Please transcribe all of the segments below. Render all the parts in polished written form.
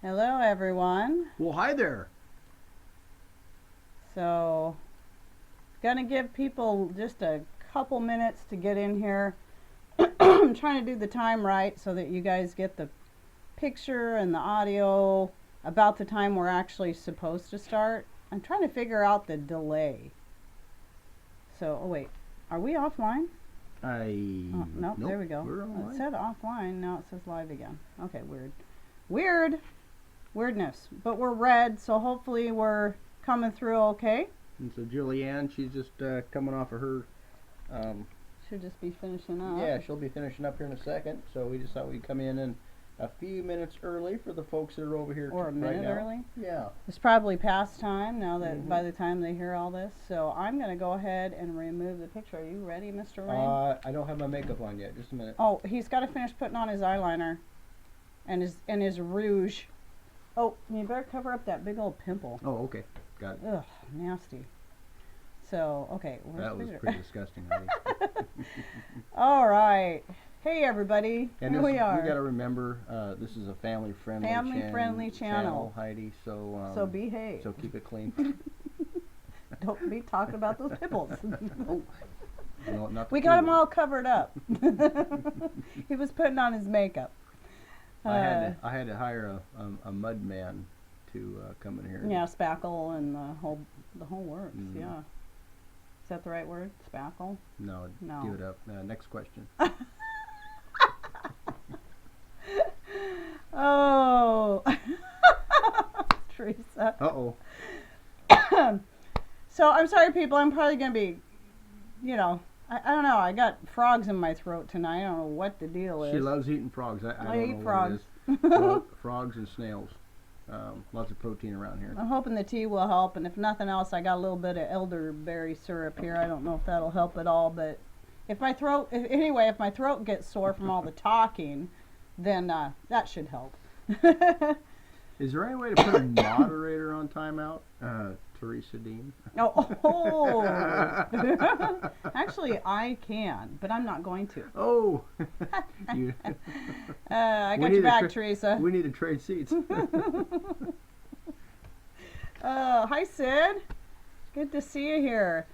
Hello, everyone. Well, hi there. So, gonna give people just a couple minutes to get in here. I'm trying to do the time right so that you guys get the picture and the audio about the time we're actually supposed to start. I'm trying to figure out the delay. So, oh wait, are we offline? Oh, nope, there we go. We're It said offline, now it says live again. Okay, weird. Weirdness. But we're red, so hopefully we're coming through okay. And so Julianne, she's just coming off of her. Should just be finishing up. Yeah, she'll be finishing up here in a second. So we just thought we'd come in a few minutes early for the folks that are over here Or a minute right now. early. Yeah. It's probably past time now that by the time they hear all this. So I'm going to go ahead and remove the picture. Are you ready, Mr. Rain? I don't have my makeup on yet. Just a minute. Oh, he's got to finish putting on his eyeliner and his rouge. Oh, you better cover up that big old pimple. Oh, okay. Got it. Ugh, nasty. So, okay. That was pretty disgusting, Heidi. All right. Hey, everybody. And Here we are. We got to remember, this is a family-friendly channel, Heidi. So so behave. So keep it clean. Don't be talking about those pimples. Oh. No, not We got him all covered up. He was putting on his makeup. I had to hire a mud man to come in here. Yeah, spackle and the whole works. Mm. Yeah. Is that the right word? Spackle? No. Give it up. Next question. Oh, Teresa. Uh-oh. So I'm sorry, people. I'm probably gonna be, I don't know. I got frogs in my throat tonight. I don't know what the deal is. She loves eating frogs. I don't eat know frogs. What it is. Well, frogs and snails. Lots of protein around here. I'm hoping the tea will help, and if nothing else, I got a little bit of elderberry syrup here. I don't know if that'll help at all, but if my throat gets sore from all the talking, then that should help. Is there any way to put a moderator on timeout? Teresa Dean. Oh. Actually, I can, but I'm not going to. Oh. I got your back, Teresa. We need to trade seats. Hi, Sid. Good to see you here.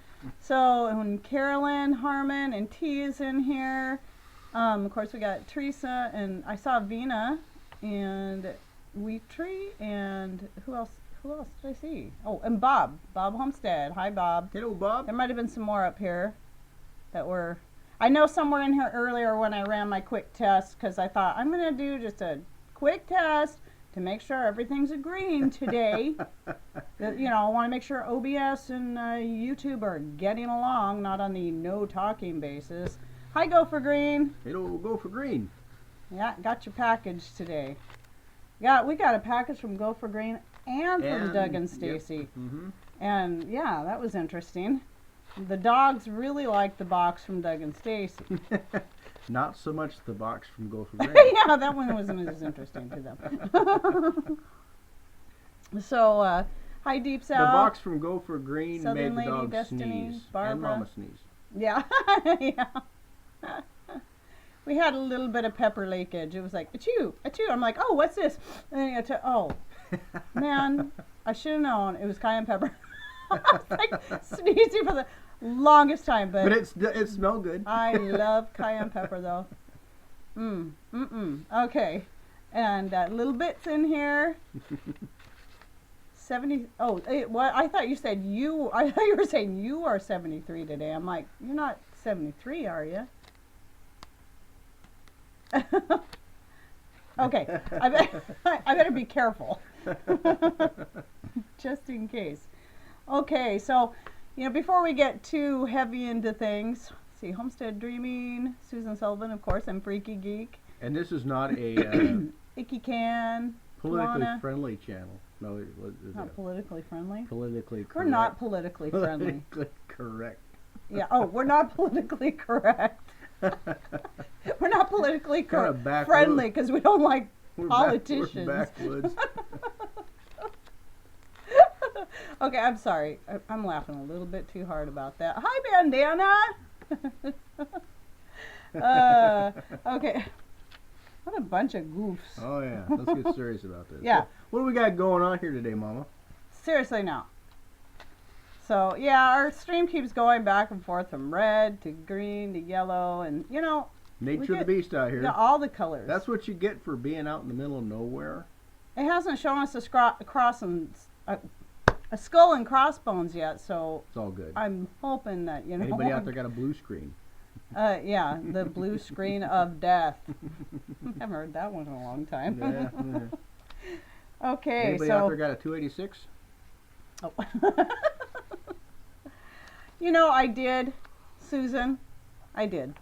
So, when Carolyn, Harmon, and T is in here, of course, we got Teresa, and I saw Vina, and Wheat Tree, and who else did I see? Oh, and Bob Homestead. Hi, Bob. Hello, Bob. There might have been some more up here that were, I know somewhere in here earlier when I ran my quick test, because I thought I'm going to do just a quick test to make sure everything's green today. I want to make sure OBS and YouTube are getting along, not on the no talking basis. Hi, Go for Green. Hello, Go for Green. Yeah, got your package today. Yeah, we got a package from Go for Green and from Doug and Stacy. Yep. Mm-hmm. And yeah, that was interesting. The dogs really liked the box from Doug and Stacy. Not so much the box from Go for Green. Yeah, that one wasn't as interesting to them. So, hi Deep South. The box from Go for Green Southern made the Lady dog Destiny, sneeze. Barbara. And Mama sneeze. Yeah, yeah. We had a little bit of pepper leakage. It was like, achoo, achoo. I'm like, oh, what's this? And then oh, man, I should have known it was cayenne pepper. I was like sneezing for the longest time, but it smelled good. I love cayenne pepper though. Okay, and little bits in here. 70. Oh, what? I thought you said you. I thought you were saying you are 73 today. I'm like, you're not 73, are you? Okay, I better be careful, just in case. Okay, so before we get too heavy into things, see, Homestead Dreaming, Susan Sullivan, of course, I'm Freaky Geek. And this is not a Icky Can, politically Luana. Friendly channel. No, it was Not politically friendly. Politically correct. We're not politically friendly. Politically correct. Yeah. Oh, we're not politically correct. We're not politically friendly because we don't like politicians. We're backwoods. Okay, I'm sorry. I'm laughing a little bit too hard about that. Hi, Bandana. Okay. What a bunch of goofs. Oh yeah, let's get serious about this. Yeah. So, what do we got going on here today, Mama? Seriously now. So yeah, our stream keeps going back and forth from red to green to yellow, and you know, Nature of the beast out here. yeah, all the colors. That's what you get for being out in the middle of nowhere. It hasn't shown us a skull and crossbones yet, so It's all good. I'm hoping that, you know. Anybody out there got a blue screen? Yeah, the blue screen of death. I haven't heard that one in a long time. Yeah. Okay, Anybody so out there got a 286? oh. You know, I did, Susan. I did.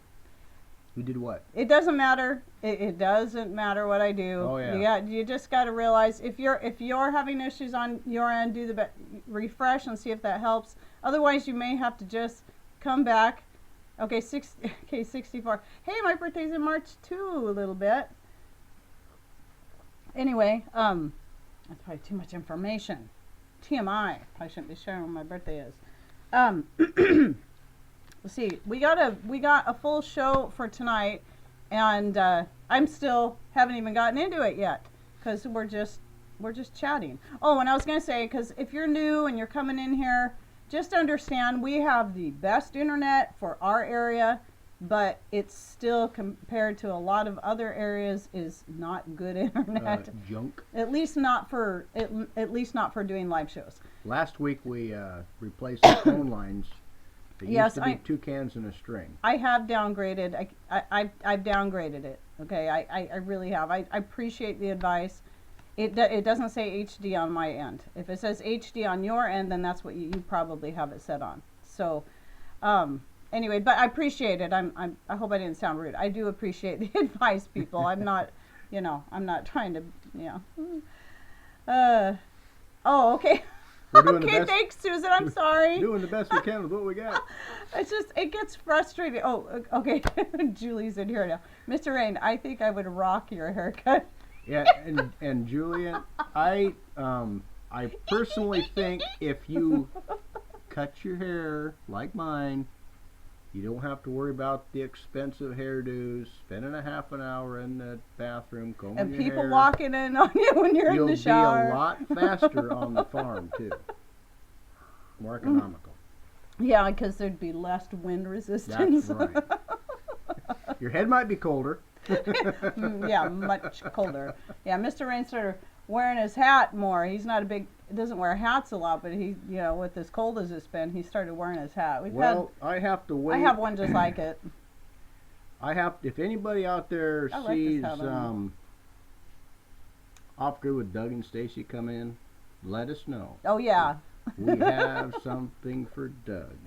You did what? It doesn't matter. It doesn't matter what I do. Oh yeah. You just got to realize if you're having issues on your end, do the refresh and see if that helps. Otherwise, you may have to just come back. Okay, 64. Hey, my birthday's in March too, a little bit. Anyway, that's probably too much information. TMI. I shouldn't be sharing when my birthday is. Let's see. We got a full show for tonight, and I'm still haven't even gotten into it yet because we're just chatting. Oh, and I was gonna say, because if you're new and you're coming in here, just understand we have the best internet for our area, but it's still, compared to a lot of other areas, is not good internet. Junk. At least not for doing live shows. Last week we replaced the phone lines. It Yes, used to be 2 cans and a string. I have downgraded. I've downgraded it. Okay, I really have. I appreciate the advice. It doesn't say HD on my end. If it says HD on your end, then that's what you probably have it set on. So, anyway, but I appreciate it. I hope I didn't sound rude. I do appreciate the advice, people. I'm not, I'm not trying to, Oh, okay. Okay, thanks, Susan. I'm sorry. Doing the best we can with what we got. It's just, it gets frustrating. Oh, okay. Julie's in here now. Mr. Rain, I think I would rock your haircut. Yeah, and Julian, I personally think if you cut your hair like mine, you don't have to worry about the expensive hairdos, spending a half an hour in the bathroom combing and your hair. And people walking in on you when you're in the shower. You'll be a lot faster on the farm, too. More economical. Yeah, because there'd be less wind resistance. That's right. Your head might be colder. Yeah, much colder. Yeah, Mr. Rain started wearing his hat more. He's not doesn't wear hats a lot, but he, with as cold as it's been, he started wearing his hat. I have to wait. I have one just like it. If anybody out there sees Off Grid with Doug and Stacy come in, let us know. Oh yeah. We have something for Doug.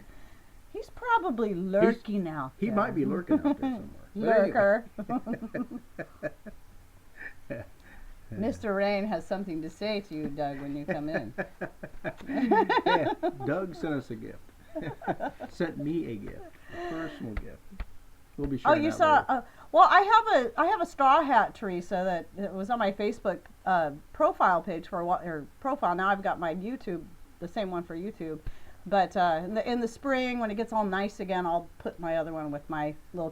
He's probably lurking out there. He might be lurking out there somewhere. Lurker. Mr. Rain has something to say to you, Doug, when you come in. Yeah, Doug sent us a gift. Sent me a gift, a personal gift. We'll be sharing you that saw? later. Well, I have a straw hat, Teresa, that was on my Facebook profile page for a while. Or profile. Now I've got my YouTube, the same one for YouTube. But in the spring, when it gets all nice again, I'll put my other one with my little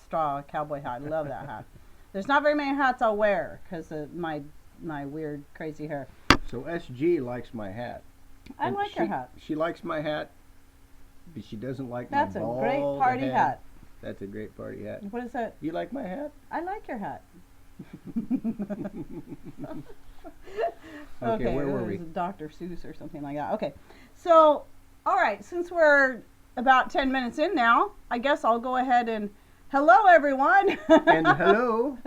straw cowboy hat. I love that hat. There's not very many hats I'll wear because of my weird, crazy hair. So SG likes my hat. I like your hat. She likes my hat, but she doesn't like That's my bald a great party hat. That's a great party hat. What is that? You like my hat? I like your hat. Okay, where were we? Dr. Seuss or something like that. Okay, so, all right, since we're about 10 minutes in now, I guess I'll go ahead and hello, everyone. And hello.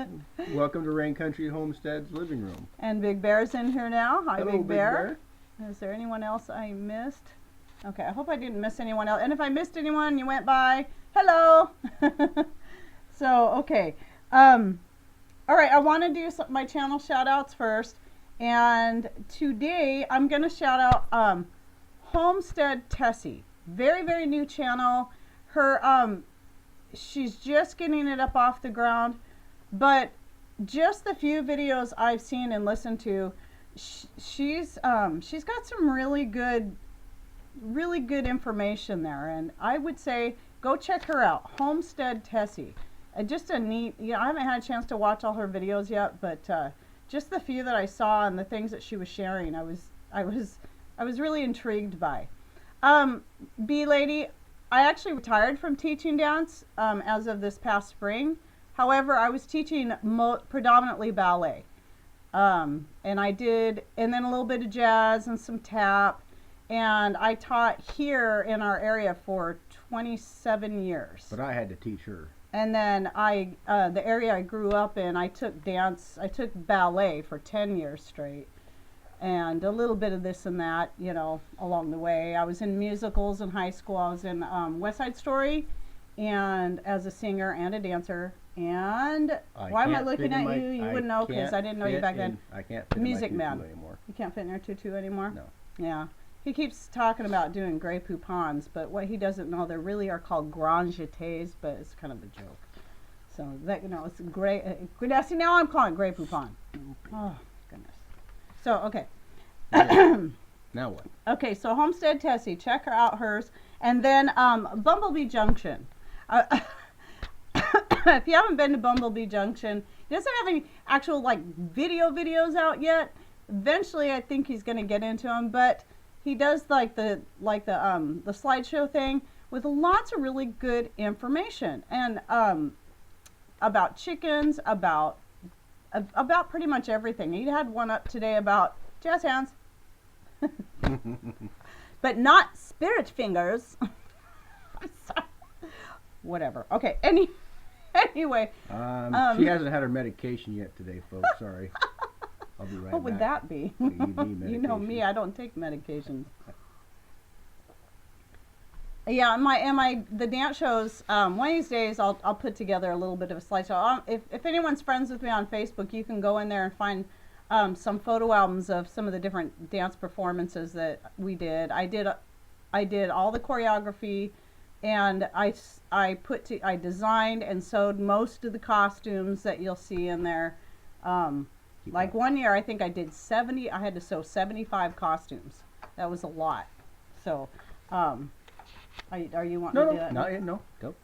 Welcome to Rain Country Homestead's living room. And Big Bear's in here now. Hi, hello, Big Bear. Is there anyone else I missed? Okay, I hope I didn't miss anyone else. And if I missed anyone, you went by, hello. So, okay. All right, I want to do my channel shout-outs first. And today, I'm going to shout out Homestead Tessie. Very, very new channel. Her, she's just getting it up off the ground. But just the few videos I've seen and listened to, she's got some really good information there, and I would say go check her out, Homestead Tessie. just a neat, I haven't had a chance to watch all her videos yet, but just the few that I saw and the things that she was sharing, I was really intrigued by. Bee Lady, I actually retired from teaching dance as of this past spring. However, I was teaching predominantly ballet. And then a little bit of jazz and some tap. And I taught here in our area for 27 years. But I had to teach her. And then the area I grew up in, I took ballet for 10 years straight. And a little bit of this and that, along the way. I was in musicals in high school. I was in West Side Story, and as a singer and a dancer. And why am I looking at you? You wouldn't know because I didn't know you back then. I can't fit Music in my Man tutu anymore. You can't fit in your tutu anymore? No. Yeah. He keeps talking about doing Grey Poupons, but what he doesn't know, they really are called Grand Jetés, but it's kind of a joke. So that it's Grey. See, now I'm calling it Grey Poupon. Oh goodness. So okay. Now what? Okay, so Homestead Tessie, check her out, hers, and then Bumblebee Junction. If you haven't been to Bumblebee Junction, he doesn't have any actual videos out yet. Eventually, I think he's going to get into them, but he does the slideshow thing with lots of really good information and about chickens, about pretty much everything. He had one up today about jazz hands, but not spirit fingers. Whatever. Okay. Anyway. She hasn't had her medication yet today, folks. Sorry. I'll be right back. What would that be? You know me, I don't take medications. Yeah, the dance shows. One of these days, I'll put together a little bit of a slideshow. If anyone's friends with me on Facebook, you can go in there and find some photo albums of some of the different dance performances that we did. I did all the choreography, and I designed and sewed most of the costumes that you'll see in there. Like one year, I think I did 70. I had to sew 75 costumes. That was a lot. So, are you wanting to do that? No.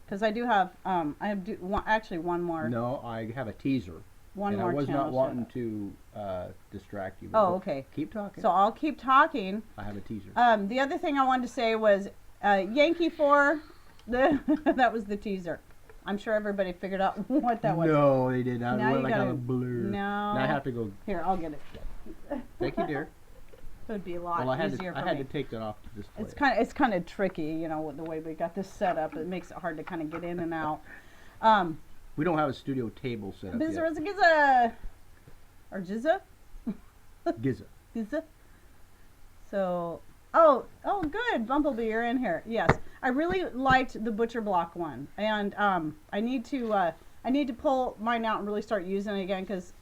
Because I do have. Actually one more. No, I have a teaser. One more. I was not wanting to distract you. Oh, okay. Keep talking. So I'll keep talking. I have a teaser. The other thing I wanted to say was Yankee 4. That was the teaser. I'm sure everybody figured out what that was. No, they did not. Now It went like a blur. No. Now I have to go. Here, I'll get it. Thank you, dear. It would be a lot easier for me. I had to take that off the display. It's kind of tricky, with the way we got this set up. It makes it hard to kind of get in and out. We don't have a studio table set up yet. Gizza. Or Jizza? Gizza. Gizza. So, oh, good. Bumblebee, you're in here. Yes, I really liked the Butcher Block one, and I need to pull mine out and really start using it again because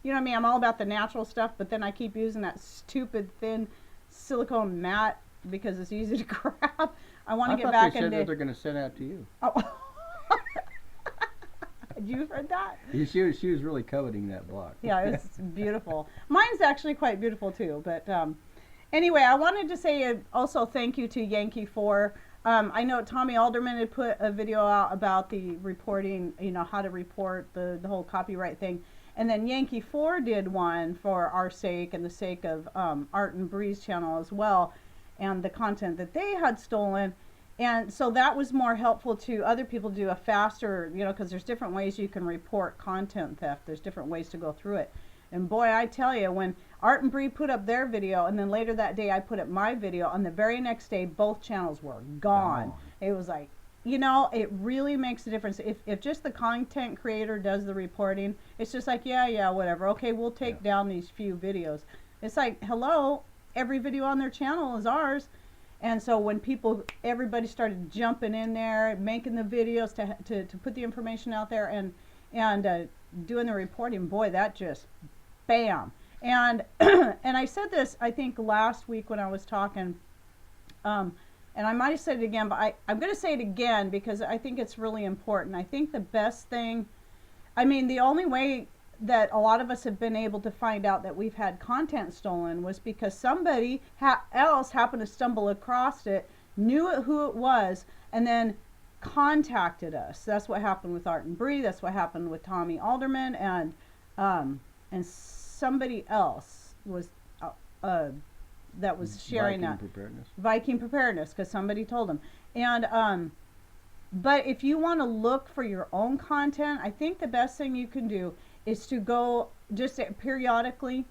you know what I mean? I'm all about the natural stuff, but then I keep using that stupid thin silicone mat because it's easy to grab. I want to get back into. They said that they're going to send out to you. Oh. Had you heard that? She was really coveting that block. Yeah, it's beautiful. Mine's actually quite beautiful too. But anyway, I wanted to say also thank you to Yankee 4. I know Tommy Alderman had put a video out about the reporting, how to report the whole copyright thing. And then Yankee 4 did one for our sake and the sake of Art and Bree's channel as well, and the content that they had stolen. And so that was more helpful to other people to do a faster, because there's different ways you can report content theft. There's different ways to go through it. And boy, I tell you, when Art and Bree put up their video, and then later that day I put up my video, on the very next day, both channels were gone. It was like, it really makes a difference. If just the content creator does the reporting, it's just like, yeah, whatever. Okay, we'll take down these few videos. It's like, hello, every video on their channel is ours. And so when everybody started jumping in there, making the videos to put the information out there and doing the reporting, boy, that just, bam. And and I said this, I think, last week when I was talking, and I might have said it again, but I'm going to say it again because I think it's really important. I think the best thing, the only way that a lot of us have been able to find out that we've had content stolen was because somebody else happened to stumble across it, knew who it was, and then contacted us. That's what happened with Art and Bree. That's what happened with Tommy Alderman, and somebody else was that was sharing Viking that preparedness. Viking preparedness, because somebody told them. And but if you want to look for your own content, I think the best thing you can do is to go just periodically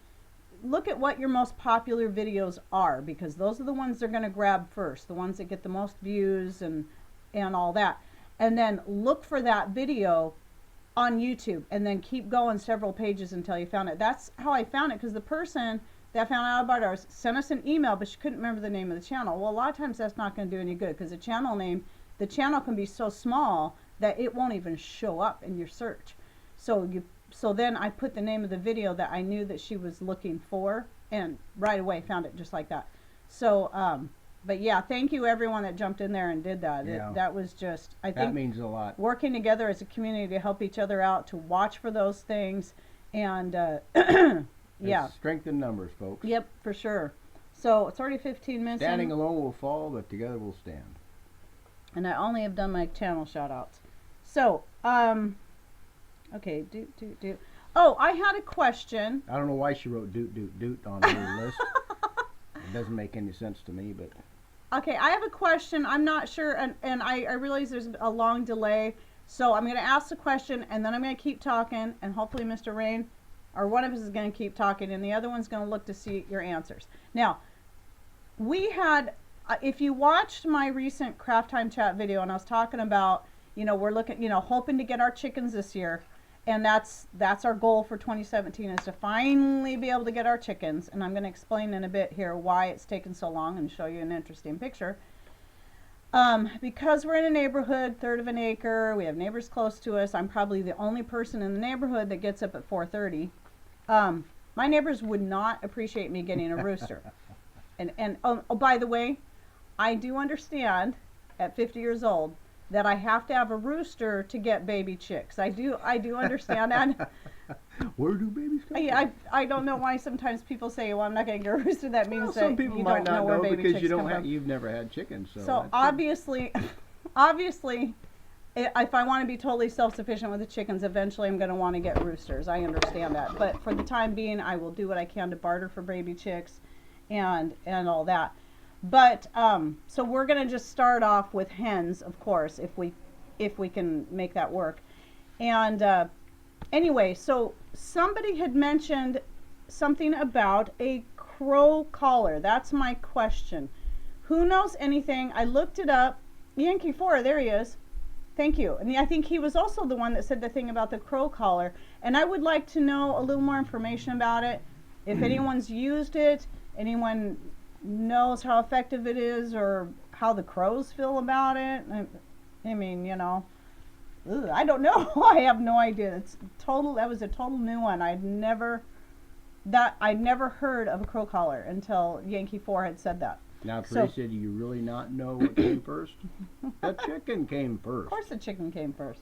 look at what your most popular videos are, because those are the ones they're going to grab first, the ones that get the most views and all that. And then look for that video on YouTube and then keep going several pages until you found it. That's how I found it, because the person that found out about ours sent us an email, but she couldn't remember the name of the channel. Well, a lot of times that's not going to do any good, because the channel can be so small that it won't even show up in your search. So then I put the name of the video that I knew that she was looking for, and right away found it just like that. So, but yeah, thank you everyone that jumped in there and did that. Yeah. That was just, I think That means a lot. working together as a community to help each other out, to watch for those things, and yeah. It's strength in numbers, folks. Yep, for sure. So it's already 15 minutes. Standing alone will fall, but together we'll stand. And I only have done my channel shout outs. So, okay, Oh, I had a question. I don't know why she wrote doot doot doot on her list. It doesn't make any sense to me, but Okay, I have a question. I'm not sure, and I realize there's a long delay. So I'm going to ask the question, and then I'm going to keep talking, and hopefully Mr. Rain, or one of us is going to keep talking, and the other one's going to look to see your answers. Now, we had, if you watched my recent Craft Time Chat video, and I was talking about, we're looking, hoping to get our chickens this year, and that's our goal for 2017, is to finally be able to get our chickens. And I'm going to explain in a bit here why it's taken so long and show you an interesting picture. Because we're in a neighborhood, third of an acre, we have neighbors close to us. I'm probably the only person in the neighborhood that gets up at 4:30. My neighbors would not appreciate me getting a rooster. And oh, by the way, I do understand at 50 years old that I have to have a rooster to get baby chicks. I do understand that. where do babies come from? I don't know why sometimes people say, well, I'm not going to get a rooster. That means Some that people you might don't know not where know baby because chicks you come from. you've never had chickens. So So obviously, if I want to be totally self-sufficient with the chickens, eventually I'm going to want to get roosters. I understand that. But for the time being, I will do what I can to barter for baby chicks and all that. But so we're going to just start off with hens, of course, if we can make that work. And anyway, so somebody had mentioned something about a crow collar. That's my question. Who knows anything? I looked it up. Yankee 4, there he is. Thank you. And I think he was also the one that said the thing about the crow collar. And I would like to know a little more information about it. If anyone's used it, anyone knows how effective it is, or how the crows feel about it. I mean, I don't know. I have no idea. That was a total new one. I'd never heard of a crow collar until Yankee 4 had said that. Now, Teresa, do you really not know what came first? The chicken came first. Of course the chicken came first.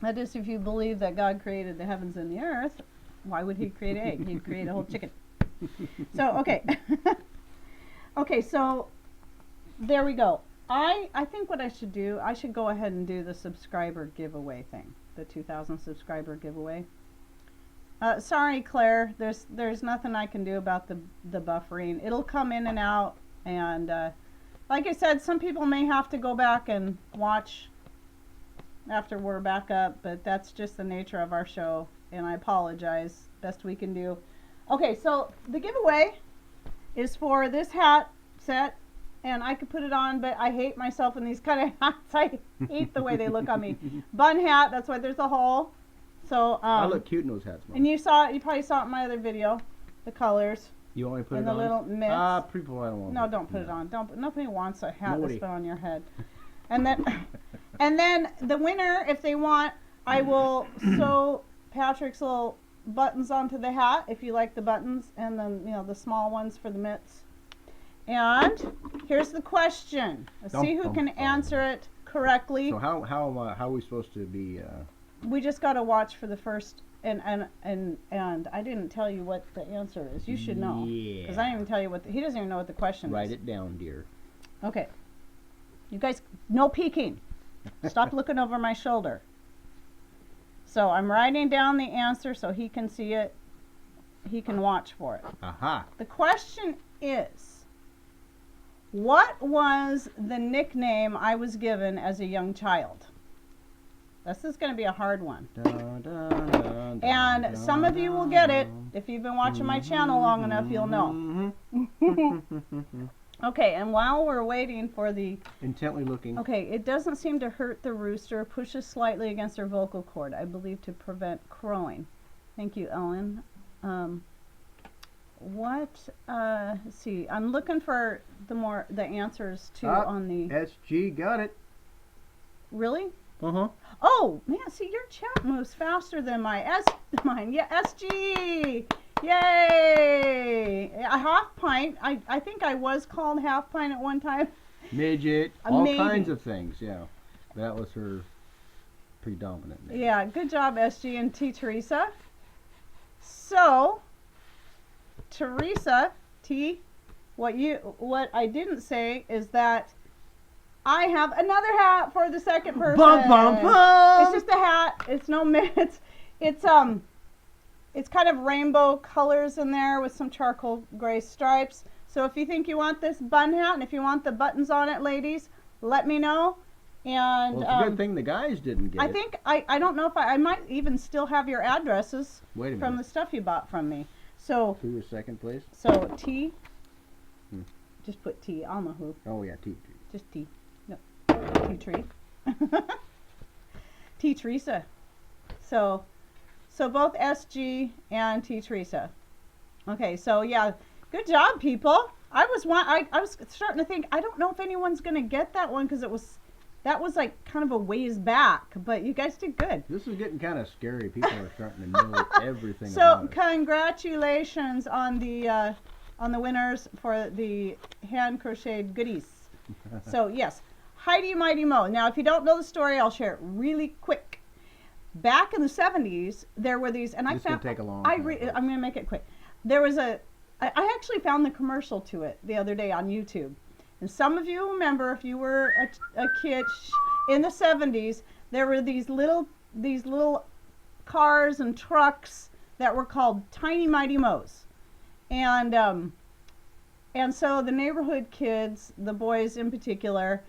That is, if you believe that God created the heavens and the earth, why would he create an egg? He'd create a whole chicken. So, okay. Okay, so there we go. I think what I should do, I should go ahead and do the subscriber giveaway thing. The 2,000 subscriber giveaway. Sorry, Claire. There's nothing I can do about the buffering. It'll come in and out. And like I said, some people may have to go back and watch after we're back up. But that's just the nature of our show. And I apologize. Best we can do. Okay, so the giveaway is for this hat set. And I could put it on, but I hate myself in these kind of hats. I hate the way they look on me. Bun hat, that's why there's a hole. So I look cute in those hats, Mom. And you probably saw it in my other video, the colors. You only put and it the on? little mitts. People, I don't want No, don't put it on. Nobody wants a hat Nobody. that's put on your head. And then the winner, if they want, I will sew Patrick's little buttons onto the hat, if you like the buttons, and then the small ones for the mitts. And here's the question. Let's see who can answer it correctly. So how are we supposed to be? We just got to watch for the first, and I didn't tell you what the answer is. You should know. Yeah. Because I didn't even tell you he doesn't even know what the question is. Write it down, dear. Okay. You guys, no peeking. Stop looking over my shoulder. So I'm writing down the answer so he can see it. He can watch for it. Aha. The question is, what was the nickname I was given as a young child? This is going to be a hard one. Dun, dun, dun, And dun, some of you will get it. If you've been watching my channel long enough, you'll know. Okay, and while we're waiting for the... Intently looking. Okay, it doesn't seem to hurt the rooster. Pushes slightly against her vocal cord, I believe, to prevent crowing. Thank you, Ellen. Let's see. I'm looking for the answers too on the... SG, got it. Really? Uh-huh. Oh, man, see, your chat moves faster than mine. Yeah, SG! Yay! A half pint. I think I was called half pint at one time. Midget. All Maybe. kinds of things, yeah. That was her predominant name. Yeah, good job, SG and T. Teresa. So, Teresa, T, what I didn't say is that I have another hat for the second person. Bum, bum, bum. It's just a hat. It's no minutes. It's kind of rainbow colors in there with some charcoal gray stripes. So if you think you want this bun hat and if you want the buttons on it, ladies, let me know. And well, it's a good thing the guys didn't get I it. think I don't know if I might even still have your addresses Wait a from minute. the stuff you bought from me. So Who was second place? so T. Hmm. Just put T. I'll know who. Oh, yeah, T. Just T. No. T tree. T Teresa. So both SG and T Teresa. Okay, so yeah, good job, people. I was starting to think I don't know if anyone's gonna get that one because that was like kind of a ways back, but you guys did good. This is getting kind of scary. People are starting to know everything So about it. congratulations on the winners for the hand crocheted goodies. So yes, Heidi Mighty Mo. Now, if you don't know the story, I'll share it really quick. Back in the 70s, there were these, and This I found could take a long time. I'm going to make it quick. There was I actually found the commercial to it the other day on YouTube. And some of you remember, if you were a kid in the 70s, there were these little cars and trucks that were called Tiny Mighty Mo's. And so the neighborhood kids, the boys in particular,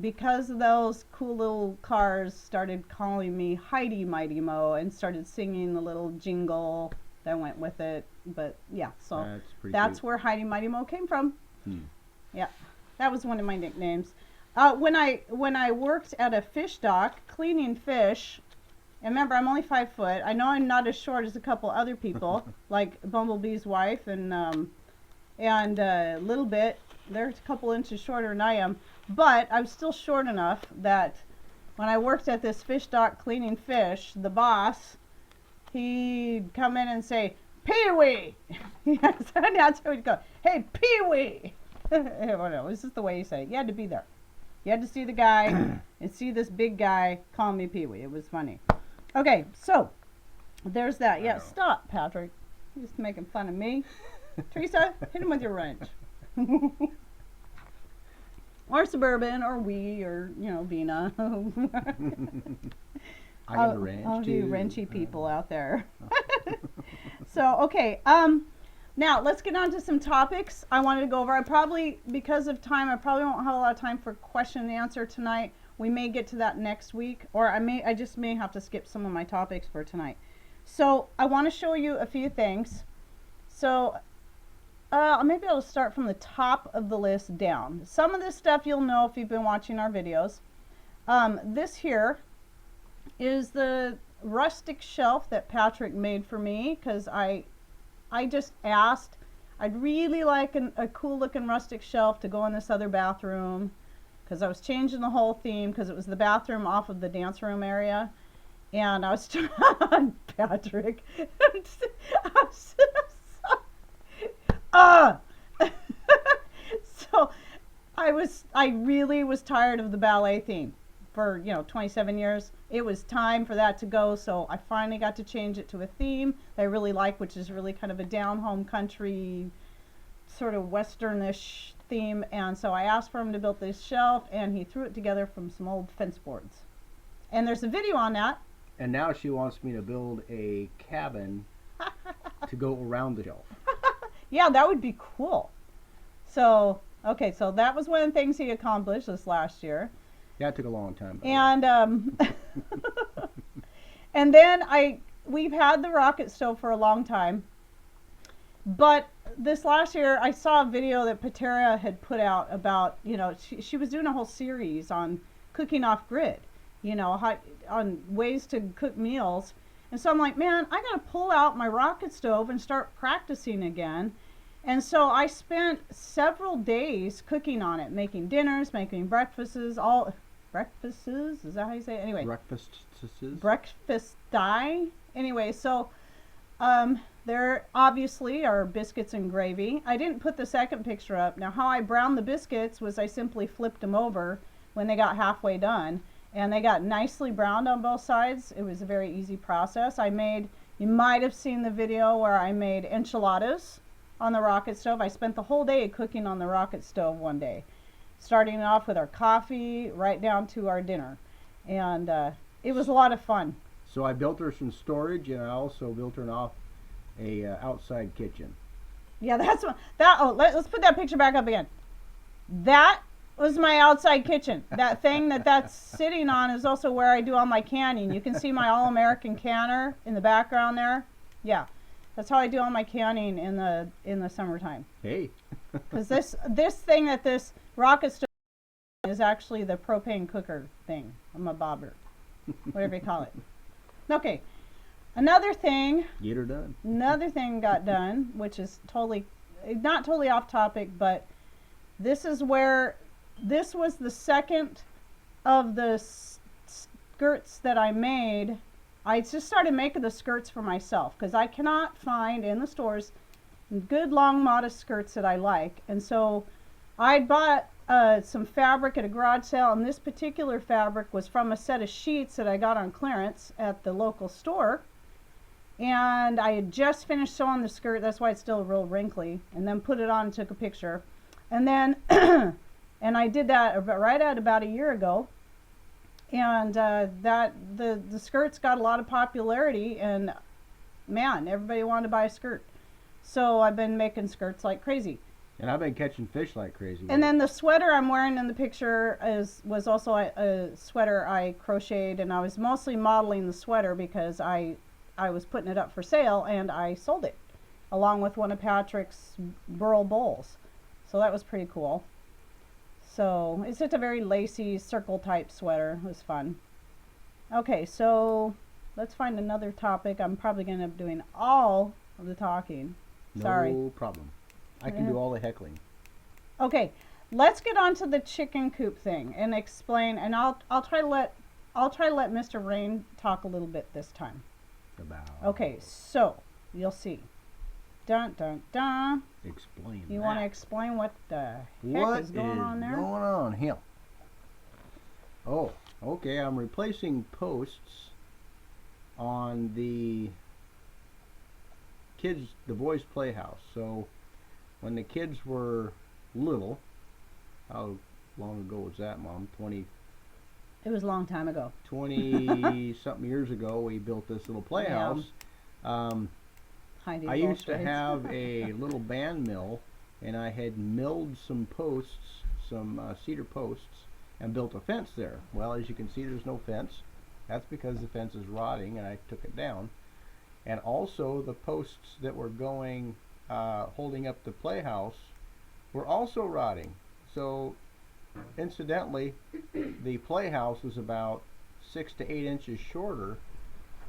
because those cool little cars started calling me Heidi Mighty Mo and started singing the little jingle that went with it. But yeah, so that's where Heidi Mighty Mo came from. Yeah, that was one of my nicknames. When I worked at a fish dock cleaning fish, and remember, I'm only 5 foot. I know I'm not as short as a couple other people, like Bumblebee's wife and a little bit. They're a couple inches shorter than I am, but I was still short enough that when I worked at this fish dock cleaning fish, the boss, he'd come in and say, "Pee-wee!" That's how he'd go. "Hey, Pee-wee!" Whatever. This is the way you say it. You had to be there. You had to see the guy and see this big guy call me Pee-wee. It was funny. Okay, so there's that. Yeah, stop, Patrick. You're just making fun of me. Teresa, hit him with your wrench. Or Suburban, or we, or, Vina. I got a wrench, all too. you wrenchy people out there. So, okay. Now, let's get on to some topics I wanted to go over. Because of time, I probably won't have a lot of time for question and answer tonight. We may get to that next week, or I just may have to skip some of my topics for tonight. So, I want to show you a few things. So, maybe I'll start from the top of the list down. Some of this stuff you'll know if you've been watching our videos. This here is the rustic shelf that Patrick made for me because I just asked. I'd really like a cool looking rustic shelf to go in this other bathroom because I was changing the whole theme because it was the bathroom off of the dance room area. And I was Patrick. So I really was tired of the ballet theme for 27 years. It was time for that to go, so I finally got to change it to a theme that I really like, which is really kind of a down home country, sort of westernish theme, and so I asked for him to build this shelf, and he threw it together from some old fence boards. And there's a video on that. And now she wants me to build a cabin to go around the shelf. Yeah, that would be cool. So, okay, so that was one of the things he accomplished this last year. Yeah, it took a long time. And and then we've had the rocket stove for a long time. But this last year, I saw a video that Patera had put out about, you know, she was doing a whole series on cooking off grid, you know, on ways to cook meals. And so I'm like, man, I got to pull out my rocket stove and start practicing again. And so I spent several days cooking on it, making dinners, making breakfasts, is that how you say it? Anyway. Breakfast die. Anyway, so there obviously are biscuits and gravy. I didn't put the second picture up. Now, how I browned the biscuits was I simply flipped them over when they got halfway done, and they got nicely browned on both sides. It was a very easy process. You might have seen the video where I made enchiladas on the rocket stove. I spent the whole day cooking on the rocket stove one day, starting off with our coffee right down to our dinner, and it was a lot of fun. So I built her some storage, and I also built her a outside kitchen. Yeah, that's what let's put that picture back up again. That was my outside kitchen. That thing that's sitting on is also where I do all my canning. You can see my All-American canner in the background there. Yeah, that's how I do all my canning in the summertime. Hey. Because this rocket stove is actually the propane cooker thing. I'm a bobber, whatever you call it. Okay, another thing. Get her done. Another thing got done, which is not totally off topic, but this was the second of the skirts that I made. I just started making the skirts for myself because I cannot find in the stores good long modest skirts that I like, and so I bought some fabric at a garage sale, and this particular fabric was from a set of sheets that I got on clearance at the local store. And I had just finished sewing the skirt, that's why it's still real wrinkly, and then put it on and took a picture. And then and I did that right at about a year ago, and the skirts got a lot of popularity, and man, everybody wanted to buy a skirt. So I've been making skirts like crazy. And I've been catching fish like crazy. And then the sweater I'm wearing in the picture was also a sweater I crocheted, and I was mostly modeling the sweater because I was putting it up for sale, and I sold it along with one of Patrick's burl bowls. So that was pretty cool. So it's just a very lacy circle type sweater. It was fun. Okay, so let's find another topic. I'm probably going to end up doing all of the talking. Sorry. No problem. I can do all the heckling. Okay, let's get on to the chicken coop thing and explain, and I'll try to let Mr. Rain talk a little bit this time. Okay, so you'll see. Dun dun dun. Explain. You want to explain what the heck is going on there? What is going on here? Oh, okay. I'm replacing posts on the boys' playhouse. So when the kids were little, how long ago was that, Mom? It was a long time ago. 20 something years ago, we built this little playhouse. I used to have a little band mill, and I had milled some posts, some cedar posts, and built a fence there. Well, as you can see, there's no fence. That's because the fence is rotting, and I took it down. And also, the posts that were going, holding up the playhouse, were also rotting. So, incidentally, the playhouse was about 6 to 8 inches shorter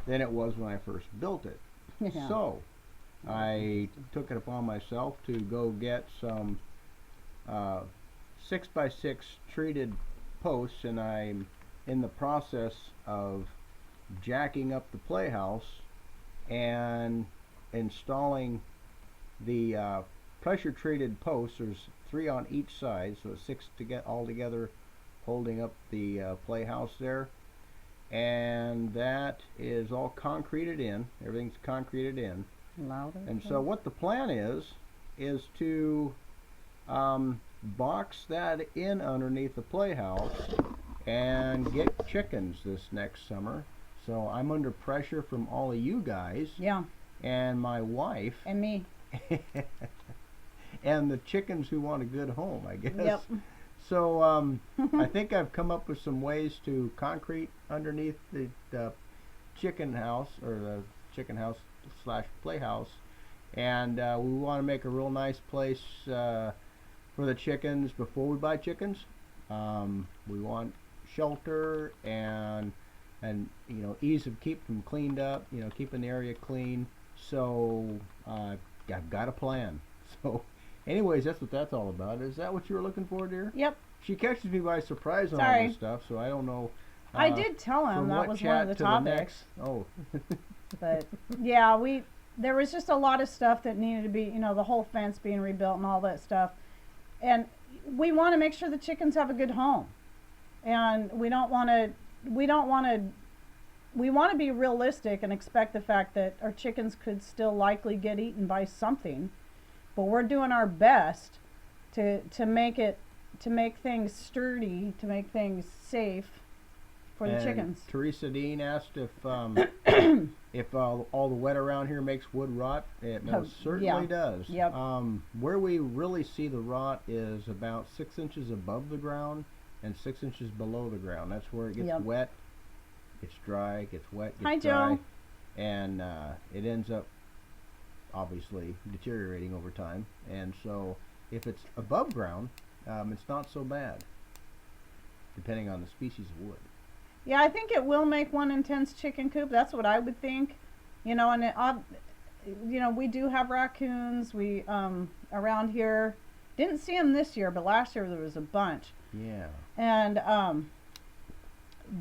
than it was when I first built it. Yeah. So, I took it upon myself to go get some 6x6 treated posts, and I'm in the process of jacking up the playhouse and installing the pressure treated posts. There's 3 on each side, so it's 6 to get all together holding up the playhouse there, and that is all concreted in. Everything's concreted in. Louder. And so what the plan is to box that in underneath the playhouse and get chickens this next summer. So I'm under pressure from all of you guys. Yeah. And my wife. And me. And the chickens who want a good home, I guess. Yep. So I think I've come up with some ways to concrete underneath the chicken house, or the chicken house / playhouse, and we want to make a real nice place for the chickens before we buy chickens. We want shelter and ease of keep them cleaned up, keeping the area clean. So I've got a plan. So anyways, that's what that's all about. Is that what you were looking for, dear? Yep. She catches me by surprise on all Sorry. this stuff, so I don't know. I did tell him that was one of the topics. Oh. But yeah, there was just a lot of stuff that needed to be, the whole fence being rebuilt and all that stuff. And we want to make sure the chickens have a good home. And we want to be realistic and expect the fact that our chickens could still likely get eaten by something. But we're doing our best to make things sturdy, to make things safe for the chickens. Teresa Dean asked if if all the wet around here makes wood rot. It most certainly does. Yep. Where we really see the rot is about 6 inches above the ground and 6 inches below the ground. That's where it gets wet, gets dry, gets wet, gets dry. Joe. And it ends up obviously deteriorating over time. And so if it's above ground, it's not so bad, depending on the species of wood. Yeah, I think it will make one intense chicken coop. That's what I would think. And we do have raccoons. We around here didn't see them this year, but last year there was a bunch. Yeah. And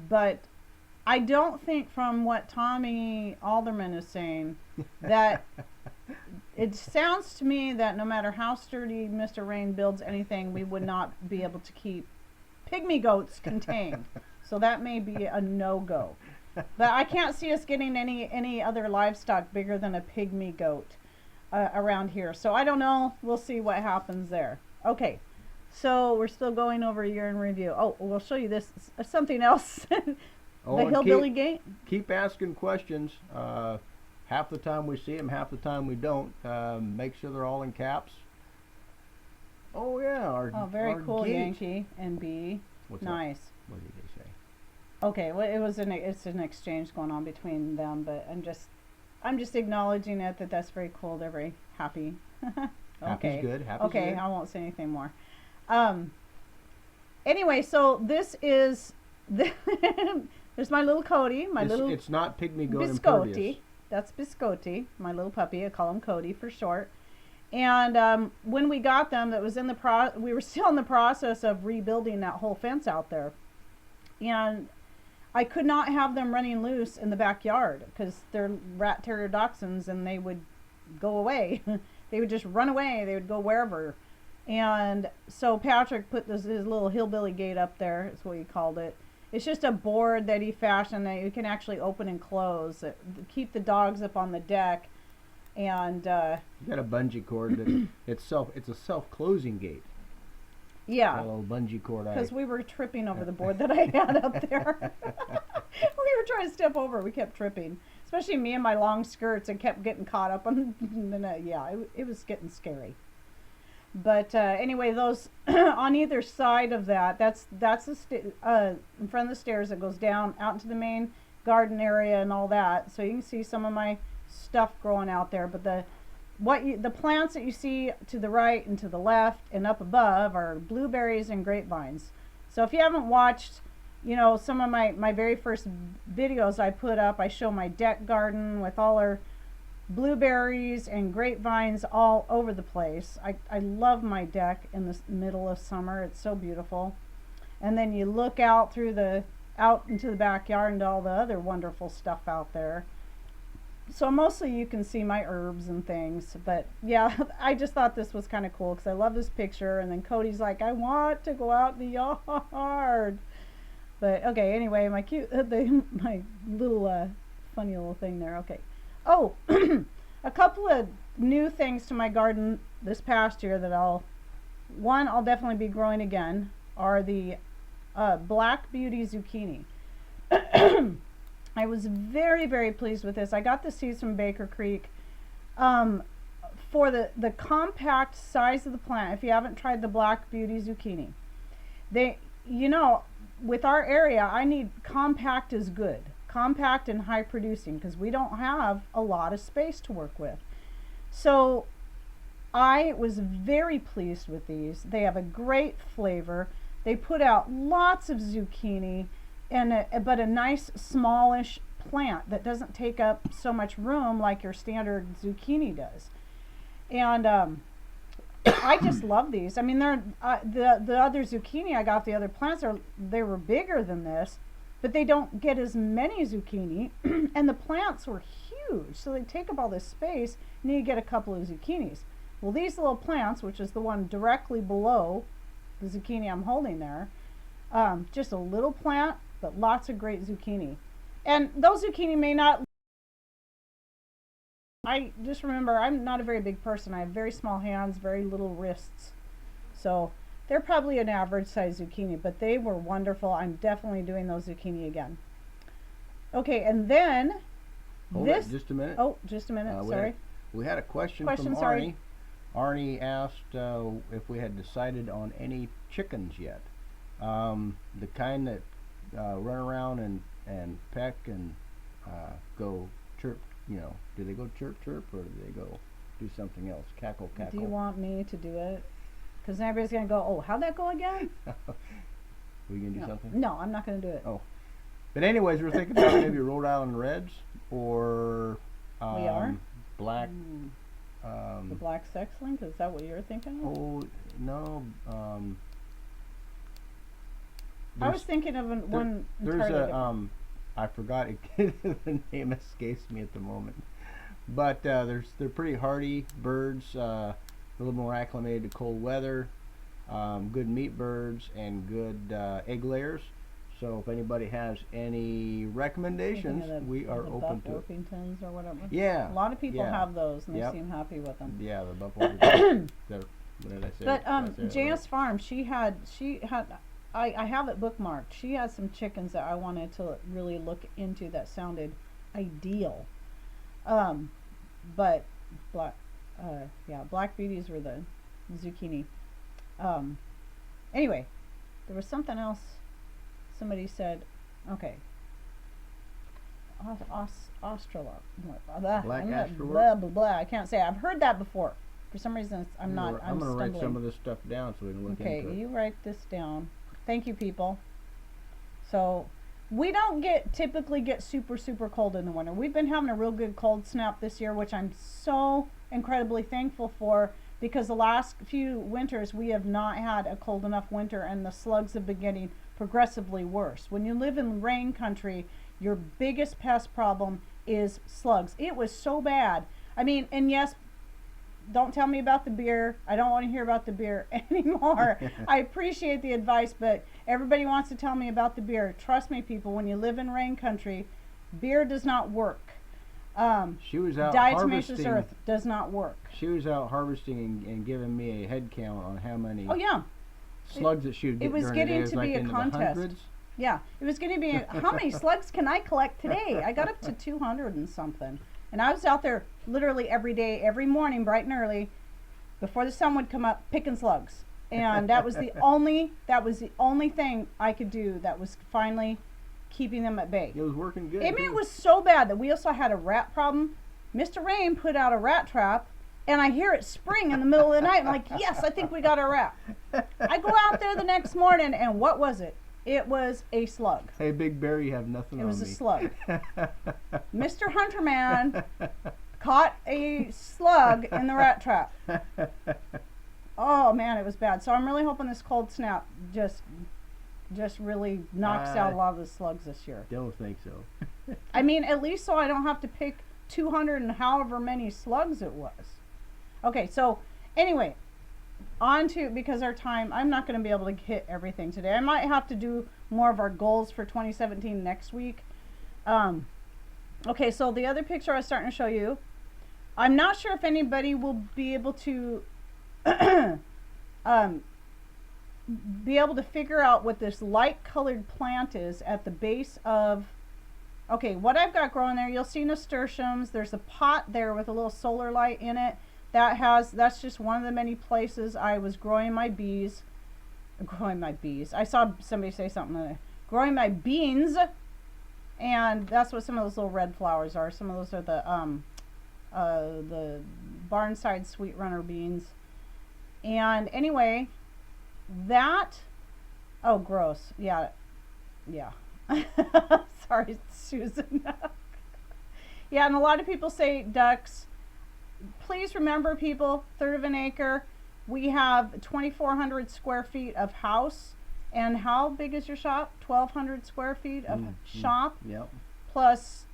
but I don't think, from what Tommy Alderman is saying, that it sounds to me that no matter how sturdy Mr. Rain builds anything, we would not be able to keep pygmy goats contained. So that may be a no-go. But I can't see us getting any other livestock bigger than a pygmy goat around here. So I don't know. We'll see what happens there. Okay. So we're still going over a year in review. Oh, we'll show you this. Something else. The hillbilly gate. Keep asking questions. Half the time we see them, half the time we don't. Make sure they're all in caps. Oh yeah. Very our cool, gate. Yankee and B. What's nice. That? What did they say? Okay, well, it's an exchange going on between them, but I'm just acknowledging it, that's very cool. They're very happy. Okay. Happy's good. Happy's okay, good. I won't say anything more. Anyway, so this is there's my little Cody, It's not pygmy goat Biscotti. impervious. That's Biscotti, my little puppy. I call him Cody for short. And when we got them, that was we were still in the process of rebuilding that whole fence out there, and I could not have them running loose in the backyard because they're rat terrier dachshunds, and they would go away. They would just run away. They would go wherever. And so Patrick put his little hillbilly gate up there. That's what he called it. It's just a board that he fashioned that you can actually open and close. Keep the dogs up on the deck. And you got a bungee cord that it's a self-closing gate. Yeah. A little bungee cord. Because we were tripping over the board that I had up there. We were trying to step over. We kept tripping. Especially me and my long skirts, and kept getting caught up on it was getting scary. But anyway, those on either side of that's in front of the stairs that goes down out into the main garden area and all that. So you can see some of my stuff growing out there. But the plants that you see to the right and to the left and up above are blueberries and grapevines. So if you haven't watched, some of my very first videos I put up, I show my deck garden with all our blueberries and grapevines all over the place. I love my deck in the middle of summer. It's so beautiful. And then you look out out into the backyard and all the other wonderful stuff out there. So mostly you can see my herbs and things, but yeah, I just thought this was kind of cool because I love this picture. And then Cody's like, I want to go out in the yard. But okay, anyway, my little funny little thing there. Okay. Oh, a couple of new things to my garden this past year that I'll one I'll definitely be growing again are the Black Beauty zucchini. I was very, very pleased with this. I got the seeds from Baker Creek. For the compact size of the plant, if you haven't tried the Black Beauty zucchini, with our area, I need compact is good. Compact and high producing, because we don't have a lot of space to work with. So I was very pleased with these. They have a great flavor. They put out lots of zucchini, but a nice smallish plant that doesn't take up so much room like your standard zucchini does. And I just love these. I mean, they're the other zucchini I got, the other plants they were bigger than this, but they don't get as many zucchini, and the plants were huge, so they take up all this space, and you get a couple of zucchinis. Well, these little plants, which is the one directly below the zucchini I'm holding there, just a little plant, but lots of great zucchini. And those zucchini may not. I just remember I'm not a very big person. I have very small hands, very little wrists. So they're probably an average size zucchini, but they were wonderful. I'm definitely doing those zucchini again. Okay, and then Hold it just a minute. Oh, just a minute. Sorry. We had a question from Arnie. Arnie asked if we had decided on any chickens yet. The kind that run around and peck and go chirp. Do they go chirp chirp, or do they go do something else? Cackle cackle. Do you want me to do it? Because everybody's gonna go, oh, how'd that go again? We gonna do something? No, I'm not gonna do it. Oh, but anyways, we're thinking about maybe Rhode Island Reds or we are black. The black sex link. Is that what you're thinking of? Oh no. I was thinking of one. There's a I forgot it. The name escapes me at the moment. But they're pretty hardy birds, a little more acclimated to cold weather, good meat birds, and good egg layers. So if anybody has any recommendations, we are open to it. Orpingtons or whatever. Yeah. A lot of people have those, and they seem happy with them. Yeah, the buffalo. What did I say? But Janice Farm, she had. I have it bookmarked. She has some chickens that I wanted to really look into that sounded ideal. But black beauties were the zucchini. Anyway, there was something else. Somebody said, okay. Australorp. Black Australorp? Blah, blah, blah. I can't say. I've heard that before. For some reason, I'm going to stumbling. write some of this stuff down so we can look into it. Okay, you write this down. Thank you, people. So, we don't typically get super, super cold in the winter. We've been having a real good cold snap this year, which I'm so incredibly thankful for, because the last few winters we have not had a cold enough winter, and the slugs have been getting progressively worse. When you live in rain country, your biggest pest problem is slugs. It was so bad. I mean, and yes, don't tell me about the beer. I don't want to hear about the beer anymore. I appreciate the advice, but everybody wants to tell me about the beer. Trust me, people, when you live in rain country, beer does not work. She was out diatomaceous harvesting. earth does not work. She was out harvesting and giving me a head count on how many slugs that she would get It was during getting the day. to be a contest. Yeah, it was going to be how many slugs can I collect today? I got up to 200 and something. And I was out there literally every day, every morning, bright and early, before the sun would come up, picking slugs. And that was the only thing I could do that was finally keeping them at bay. It was working good. I mean, it was so bad that we also had a rat problem. Mr. Rain put out a rat trap, and I hear it spring in the middle of the night. I'm like, yes, I think we got a rat. I go out there the next morning, and what was it? It was a slug. Hey, Big Bear, you have nothing on me. It was a slug. Mr. Hunterman caught a slug in the rat trap. Oh, man, it was bad. So I'm really hoping this cold snap just really knocks out a lot of the slugs this year. Don't think so. I mean, at least so I don't have to pick 200 and however many slugs it was. Okay, so anyway, on to, because our time, I'm not going to be able to hit everything today. I might have to do more of our goals for 2017 next week. Okay, so the other picture I was starting to show you, I'm not sure if anybody will be able to um, be able to figure out what this light colored plant is at the base of, okay, what I've got growing there, you'll see nasturtiums. There's a pot there with a little solar light in it. That's just one of the many places I was growing my bees. Growing my bees. I saw somebody say something, growing my beans. And that's what some of those little red flowers are. Some of those are the Barnside Sweet Runner beans. And anyway, that, oh, gross. Yeah. Sorry, Susan. Yeah, and a lot of people say ducks. Please remember, people, third of an acre. We have 2,400 square feet of house. And how big is your shop? 1,200 square feet of shop. Yep. Plus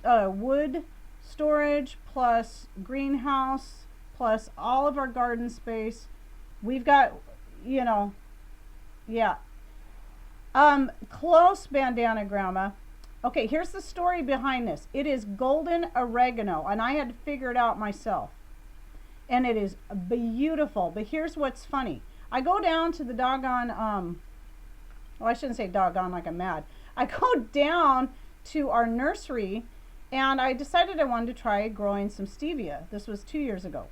wood storage, plus greenhouse, plus all of our garden space. We've got, yeah. Close, bandana grandma. Okay, here's the story behind this. It is golden oregano, and I had to figure it out myself. And it is beautiful. But here's what's funny. I go down to the doggone, well, I shouldn't say doggone like I'm mad. I go down to our nursery, and I decided I wanted to try growing some stevia. This was 2 years ago.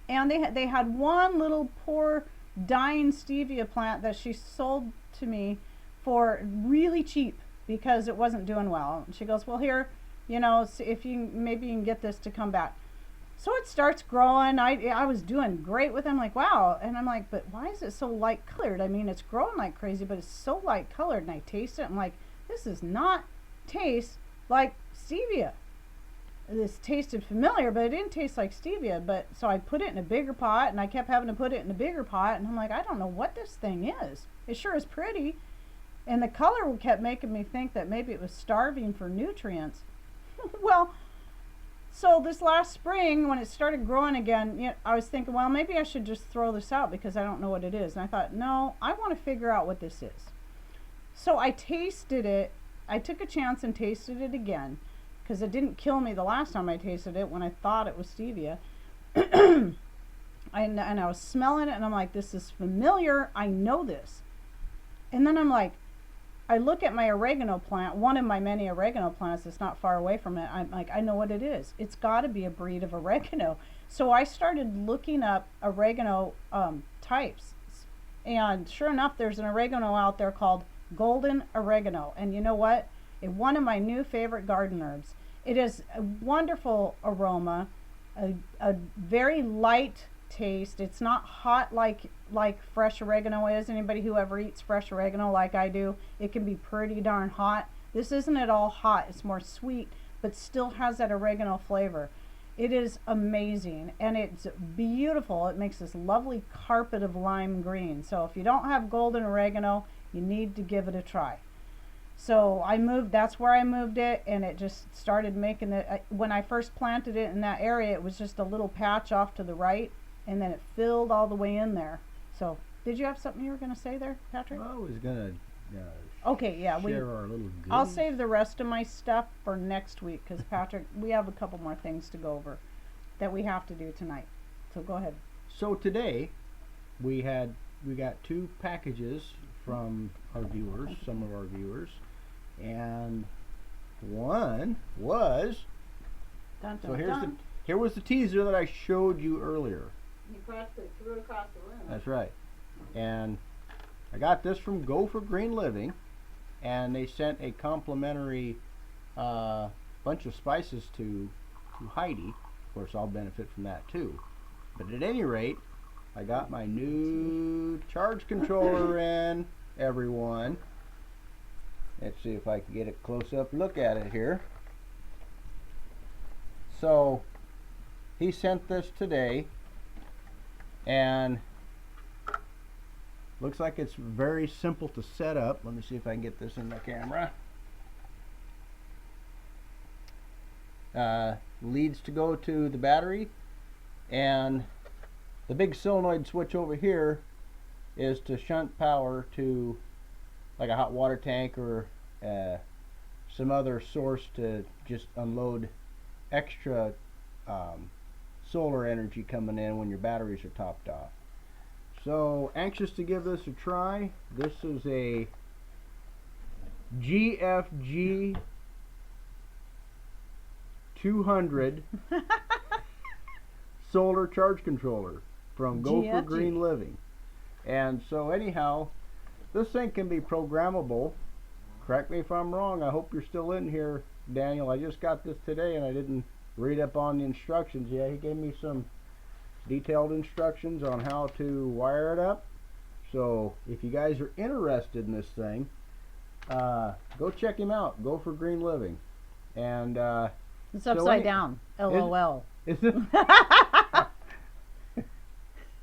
And they had one little poor dying stevia plant that she sold to me for really cheap because it wasn't doing well. And she goes, well, here, if maybe you can get this to come back. So it starts growing. I was doing great with them, like, wow. And I'm like, but why is it so light colored? I mean, it's growing like crazy, but it's so light colored. And I taste it. I'm like, this does not taste like stevia. This tasted familiar, but it didn't taste like stevia. But so I put it in a bigger pot, and I kept having to put it in a bigger pot. And I'm like, I don't know what this thing is. It sure is pretty. And the color kept making me think that maybe it was starving for nutrients. Well, so this last spring, when it started growing again, I was thinking, well, maybe I should just throw this out because I don't know what it is. And I thought, no, I want to figure out what this is. So I tasted it. I took a chance and tasted it again because it didn't kill me the last time I tasted it when I thought it was stevia. And I was smelling it, and I'm like, this is familiar. I know this. And then I'm like, I look at my oregano plant, one of my many oregano plants that's not far away from it. I'm like, I know what it is. It's got to be a breed of oregano. So I started looking up oregano types. And sure enough, there's an oregano out there called golden oregano. And you know what? It's one of my new favorite garden herbs. It is a wonderful aroma, a very light taste. It's not hot like fresh oregano is. Anybody who ever eats fresh oregano like I do, it can be pretty darn hot. This isn't at all hot. It's more sweet, but still has that oregano flavor. It is amazing, and it's beautiful. It makes this lovely carpet of lime green. So if you don't have golden oregano, you need to give it a try. So that's where I moved it, and it just started making it. When I first planted it in that area, it was just a little patch off to the right, and then it filled all the way in there. So, did you have something you were going to say there, Patrick? Well, I was going to okay, yeah, share our little goodies. I'll save the rest of my stuff for next week because, Patrick, we have a couple more things to go over that we have to do tonight. So go ahead. So today we got 2 packages from our viewers, some of our viewers, and one was Dun, dun, so dun. here was the teaser that I showed you earlier. You practically threw it across the room. That's right. And I got this from Go for Green Living, and they sent a complimentary bunch of spices to Heidi. Of course, I'll benefit from that too. But at any rate, I got my new charge controller in, everyone. Let's see if I can get a close-up look at it here. So, he sent this today, and looks like it's very simple to set up. Let me see if I can get this in the camera. Leads to go to the battery, and the big solenoid switch over here is to shunt power to like a hot water tank or some other source to just unload extra solar energy coming in when your batteries are topped off. So, anxious to give this a try. This is a GFG 200 solar charge controller from Go for GFG. Green Living. And so anyhow, this thing can be programmable. Correct me if I'm wrong. I hope you're still in here, Daniel. I just got this today and I didn't read up on the instructions. Yeah, he gave me some detailed instructions on how to wire it up. So if you guys are interested in this thing, go check him out. Go for Green Living. And It's upside down. LOL. is it?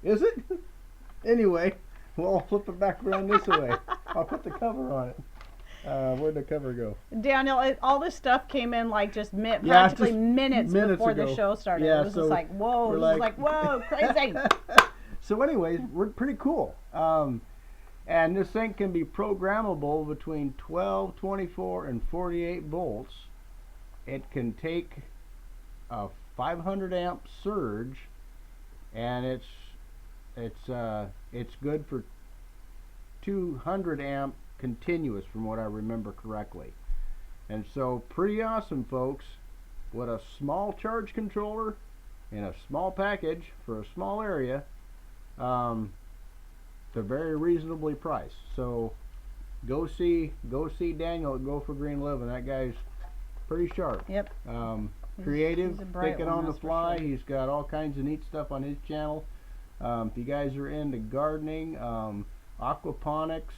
Is it? Anyway, well, I'll flip it back around this way. I'll put the cover on it. Where'd the cover go? Daniel, all this stuff came in like just Yeah, practically just minutes before ago. the show started. Yeah, it was so just like, whoa, we're it was like, whoa, crazy. So anyways, we're pretty cool. And this thing can be programmable between 12, 24, and 48 volts. It can take a 500 amp surge, and it's good for 200 amp continuous, from what I remember correctly. And so pretty awesome, folks. What a small charge controller in a small package for a small area. They're very reasonably priced. So go see Daniel at Go for Green Living. That guy's pretty sharp. Yep. Creative, he's a bright thinking one, on the that's for fly. sure. He's got all kinds of neat stuff on his channel. If you guys are into gardening, aquaponics,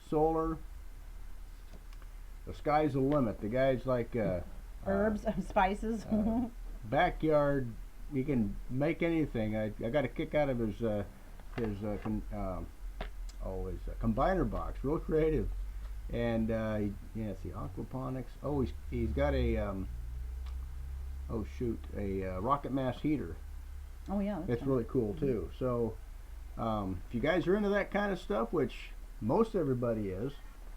solar, the sky's the limit. The guy's like Herbs and spices. backyard. He can make anything. I got a kick out of his combiner box. Real creative. And yeah, it's the aquaponics. Oh, he's got a rocket mass heater. Oh yeah. It's really cool too. So if you guys are into that kind of stuff, which most everybody is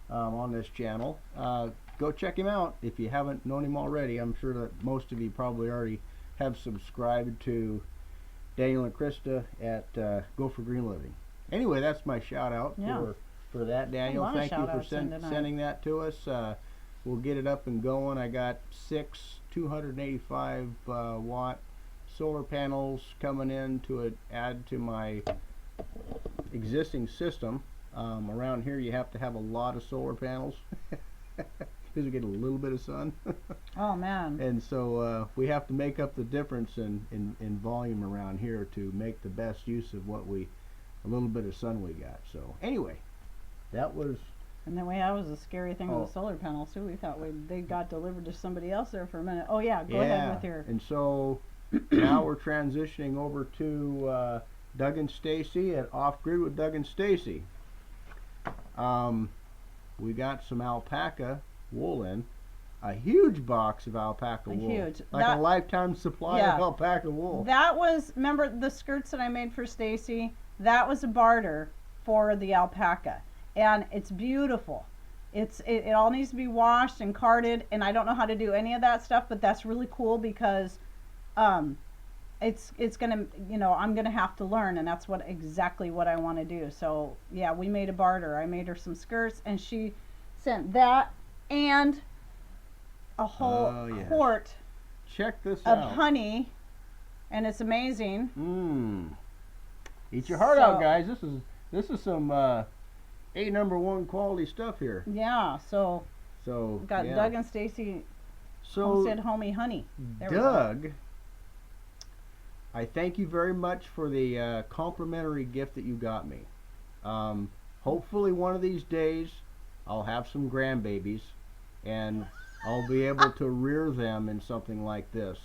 on this channel, go check him out if you haven't known him already. I'm sure that most of you probably already have subscribed to Daniel and Krista at Go for Green Living. Anyway, that's my shout out for that, Daniel. A lot of Thank you for shout-outs in tonight. sending that to us. We'll get it up and going. I got 6 285 watt solar panels coming in to add to my existing system. Around here you have to have a lot of solar panels because we get a little bit of sun. Oh man. And so we have to make up the difference in volume around here to make the best use of a little bit of sun we got. So anyway, that was. And then that was a scary thing with the solar panels too. We thought they got delivered to somebody else there for a minute. Oh yeah, go ahead with your. And so now we're transitioning over to Doug and Stacy at Off Grid with Doug and Stacy. We got some alpaca wool in. A huge box of alpaca wool. Huge. Like a lifetime supply of alpaca wool. That was, remember the skirts that I made for Stacy? That was a barter for the alpaca. And it's beautiful. It all needs to be washed and carded, and I don't know how to do any of that stuff, but that's really cool because it's gonna, I'm gonna have to learn, and that's exactly what I want to do. So yeah, we made a barter. I made her some skirts, and she sent that and a whole quart Check this of out. honey, and it's amazing. Eat your heart out, guys. This is some #1 quality stuff here. Yeah, so got Doug and Stacy Homestead Homey Honey. There Doug, I thank you very much for the complimentary gift that you got me. Hopefully one of these days I'll have some grandbabies and I'll be able to rear them in something like this.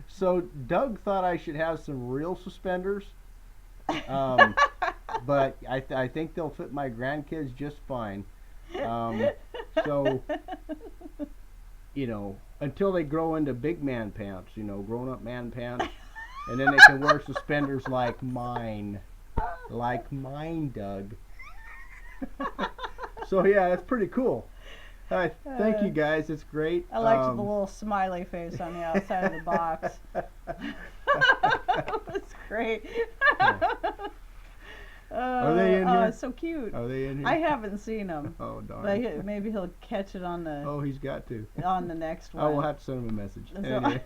So Doug thought I should have some real suspenders, but I think they'll fit my grandkids just fine. So, until they grow into big man pants, grown up man pants, and then they can wear suspenders like mine. Like mine, Doug. So yeah, that's pretty cool. Thank you guys. It's great. I liked the little smiley face on the outside of the box. That's great. Are they in here? It's so cute. Are they in here? I haven't seen him. Oh darn. But maybe he'll catch it on the. Oh, he's got to. On the next one. I will have to send him a message. So, Anyway.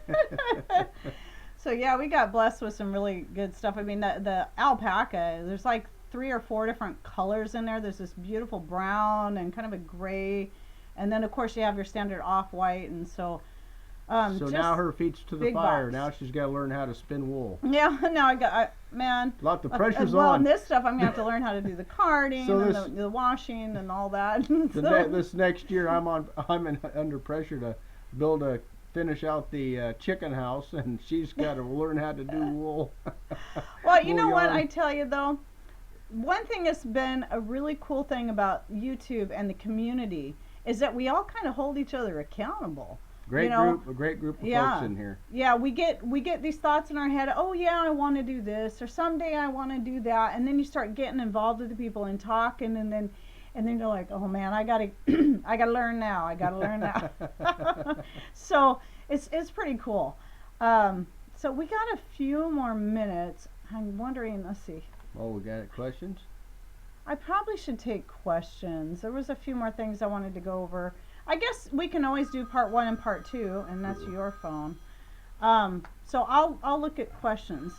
so yeah, we got blessed with some really good stuff. I mean, the alpaca. There's like 3 or 4 different colors in there. There's this beautiful brown and kind of a gray, and then of course you have your standard off-white, and so. So now her feet's to the fire. Box. Now she's got to learn how to spin wool. Yeah, now man. Lot the pressure's well, on. And this stuff I'm gonna have to learn how to do the carding So and the washing and all that. This next year I'm under pressure to finish out the chicken house, and she's got to learn how to do wool. Well, you know Wool what yarn. I tell you though, one thing that's been a really cool thing about YouTube and the community is that we all kind of hold each other accountable. A great group of folks in here. Yeah, we get these thoughts in our head. Oh yeah, I want to do this, or someday I want to do that, and then you start getting involved with the people and talking, and then you're like, oh man, I gotta learn now. I gotta learn now. So it's pretty cool. So we got a few more minutes. I'm wondering. Let's see. Oh, we got questions? I probably should take questions. There was a few more things I wanted to go over. I guess we can always do part 1 and part 2, and that's your phone. So I'll look at questions.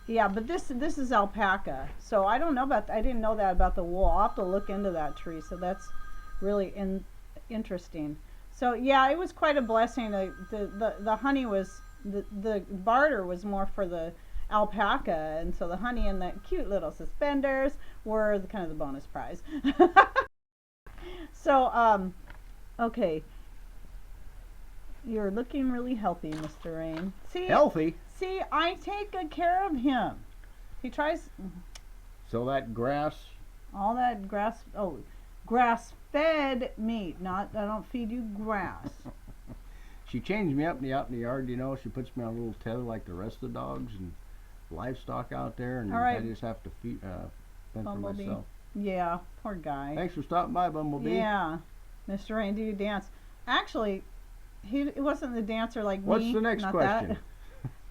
Yeah, but this is alpaca. So I don't know I didn't know that about the wool. I'll have to look into that tree. So that's really interesting. So yeah, it was quite a blessing. The honey was the barter was more for the alpaca, and so the honey and the cute little suspenders were kind of the bonus prize. So, okay. You're looking really healthy, Mr. Rain. See? Healthy? See, I take good care of him. He tries... So that grass... All that grass-fed meat. I don't feed you grass. She changed me up in the yard, you know. She puts me on a little tether like the rest of the dogs and livestock out there, and I just have to fend for Bumblebee. myself. Yeah, poor guy. Thanks for stopping by, Bumblebee. Yeah, Mr. Rain, do you dance? Actually, he wasn't the dancer like me. What's the next question? That.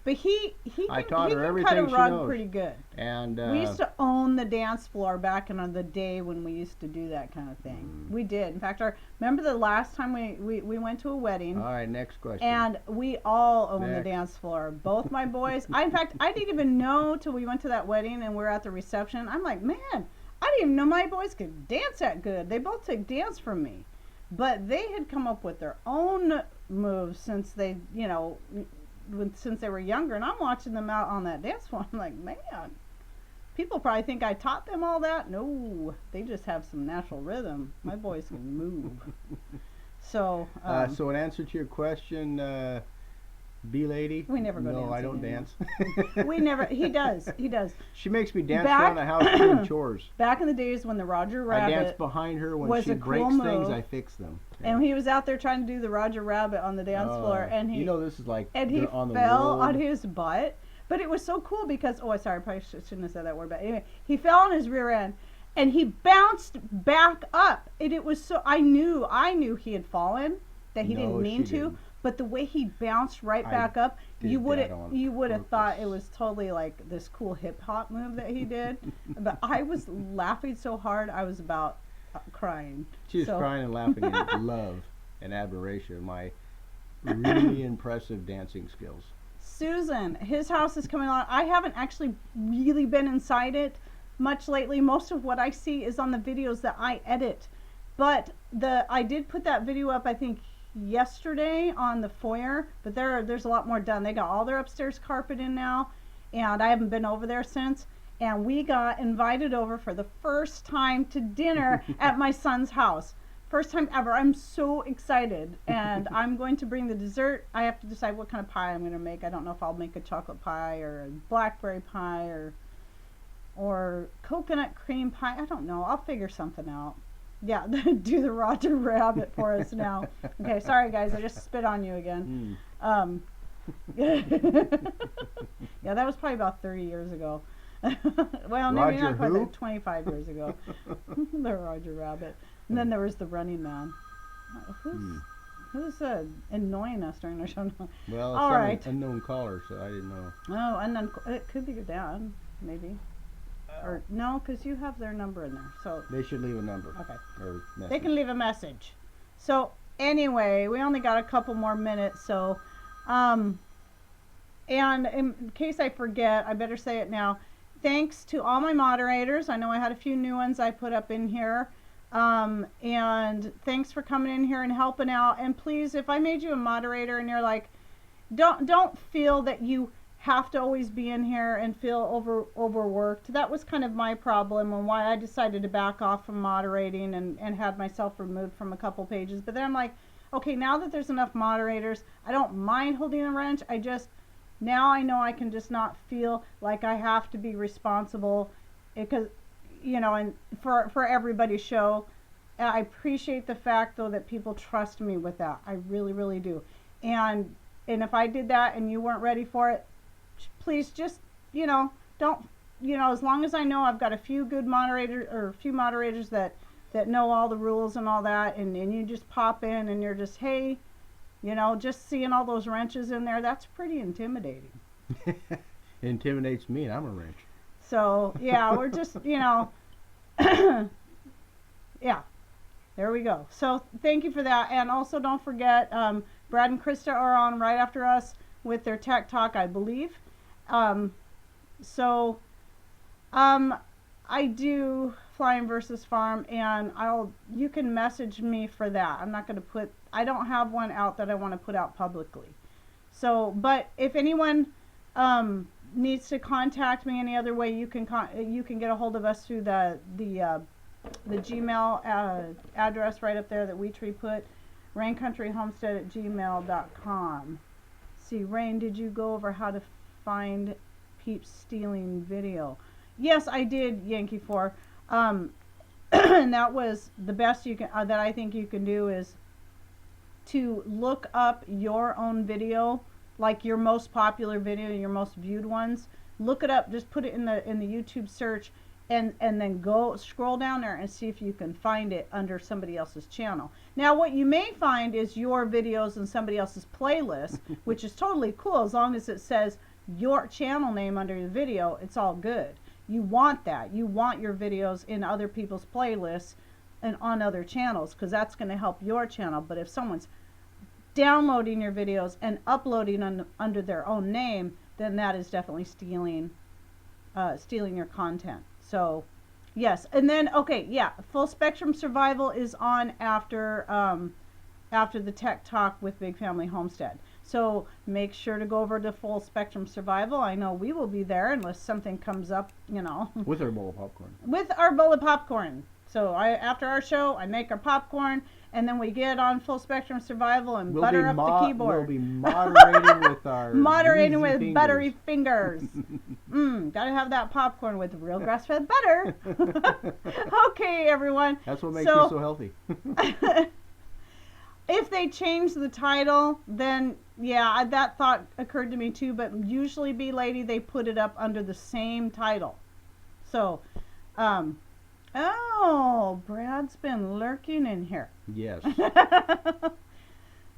But he I can, taught he her can everything cut a she rug knows. pretty good. And we used to own the dance floor back in the day when we used to do that kind of thing. We did. In fact, remember the last time we went to a wedding? All right, next question. And we all owned the dance floor. Both my boys. In fact, I didn't even know till we went to that wedding and we're at the reception. I'm like, man, I didn't even know my boys could dance that good. They both took dance from me. But they had come up with their own moves since they, since they were younger. And I'm watching them out on that dance floor. I'm like, man, people probably think I taught them all that. No, they just have some natural rhythm. My boys can move. So, so in answer to your question, B-lady? We never go dancing. No, I don't dance. We never. He does. She makes me dance around the house doing chores. Back in the days when the Roger Rabbit I dance behind her. When she breaks things, I fix them. Yeah. And he was out there trying to do the Roger Rabbit on the dance floor, and he, this is like and he on the fell road. on his butt. But it was so cool because sorry, I probably shouldn't have said that word. But anyway, he fell on his rear end, and he bounced back up. And it was so I knew he had fallen, that he didn't mean to. Didn't. But the way he bounced right back up, you would have thought it was totally like this cool hip hop move that he did. But I was laughing so hard I was about crying. She was crying and laughing in love and admiration of my really impressive dancing skills. Susan, his house is coming on. I haven't actually really been inside it much lately. Most of what I see is on the videos that I edit. But I did put that video up, I think, yesterday on the foyer, but there's a lot more done. They got all their upstairs carpet in now, and I haven't been over there since. And we got invited over for the first time to dinner at my son's house. First time ever. I'm so excited, and I'm going to bring the dessert. I have to decide what kind of pie I'm going to make. I don't know if I'll make a chocolate pie or a blackberry pie or coconut cream pie. I don't know. I'll figure something out. Yeah, do the Roger Rabbit for us now. Okay, sorry guys, I just spit on you again. Yeah, that was probably about 30 years ago. Well, maybe not quite, like 25 years ago. The Roger Rabbit. And then there was the running man. Who's Hmm. who's annoying us during our show? Well, All it's right. an unknown caller, so I didn't know. Oh, and then it could be your dad, maybe. Or no, because you have their number in there. So They should leave a number okay, or message. they can leave a message. So anyway, we only got a couple more minutes. So, and in case I forget, I better say it now. Thanks to all my moderators. I know I had a few new ones I put up in here. And thanks for coming in here and helping out. And please, if I made you a moderator and you're like, don't feel that you have to always be in here and feel overworked. That was kind of my problem and why I decided to back off from moderating and had myself removed from a couple pages. But then I'm like, okay, now that there's enough moderators, I don't mind holding a wrench. Now I know I can just not feel like I have to be responsible because, and for everybody's show. And I appreciate the fact though that people trust me with that. I really, really do. And if I did that and you weren't ready for it, please just, don't, as long as I know I've got a few good moderators or a few moderators that know all the rules and all that, and you just pop in and you're just, hey, just seeing all those wrenches in there, that's pretty intimidating. It intimidates me, and I'm a wrench. So, yeah, we're just, yeah, there we go. So, thank you for that. And also, don't forget, Brad and Krista are on right after us with their Tech Talk, I believe. I do Flying versus Farm, and you can message me for that. I don't have one out that I want to put out publicly. So, but if anyone needs to contact me any other way, you can get a hold of us through the Gmail address right up there that Weetree put, raincountryhomestead@gmail.com. See, Rain, did you go over how to find Peeps stealing video? Yes, I did, Yankee 4. And that was the best you can that I think you can do is to look up your own video, like your most popular video, your most viewed ones. Look it up, just put it in the YouTube search, and then go scroll down there and see if you can find it under somebody else's channel. Now what you may find is your videos in somebody else's playlist, which is totally cool as long as it says your channel name under your video. It's all good. You want that. You want your videos in other people's playlists and on other channels, because that's going to help your channel. But if someone's downloading your videos and uploading under their own name, then that is definitely stealing your content. So yes. And then okay, yeah, Full Spectrum Survival is on after the Tech Talk with Big Family Homestead. So make sure to go over to Full Spectrum Survival. I know we will be there unless something comes up, With our bowl of popcorn. With our bowl of popcorn. So after our show, I make our popcorn, and then we get on Full Spectrum Survival and butter up the keyboard. We'll be moderating with our moderating with fingers. buttery fingers. Gotta have that popcorn with real grass-fed butter. Okay, everyone. That's what makes you so healthy. If they change the title, then yeah, that thought occurred to me too. But usually, B-Lady, they put it up under the same title. So, oh, Brad's been lurking in here. Yes.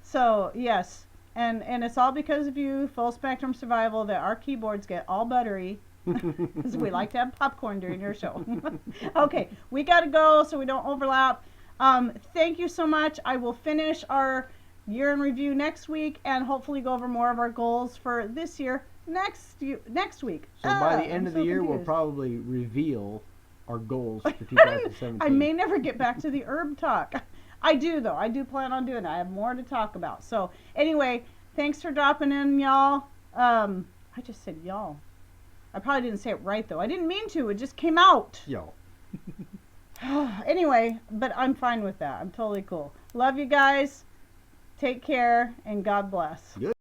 So yes, and it's all because of you, Full Spectrum Survival, that our keyboards get all buttery. Because we like to have popcorn during your show. Okay, we gotta go so we don't overlap. Thank you so much. I will finish our year in review next week and hopefully go over more of our goals for this year next week. So by the end of the year, we'll probably reveal our goals for 2017. I may never get back to the herb talk. I do, though. I do plan on doing it. I have more to talk about. So anyway, thanks for dropping in, y'all. I just said y'all. I probably didn't say it right, though. I didn't mean to. It just came out. Yo. Anyway, but I'm fine with that. I'm totally cool. Love you guys. Take care, and God bless. Good.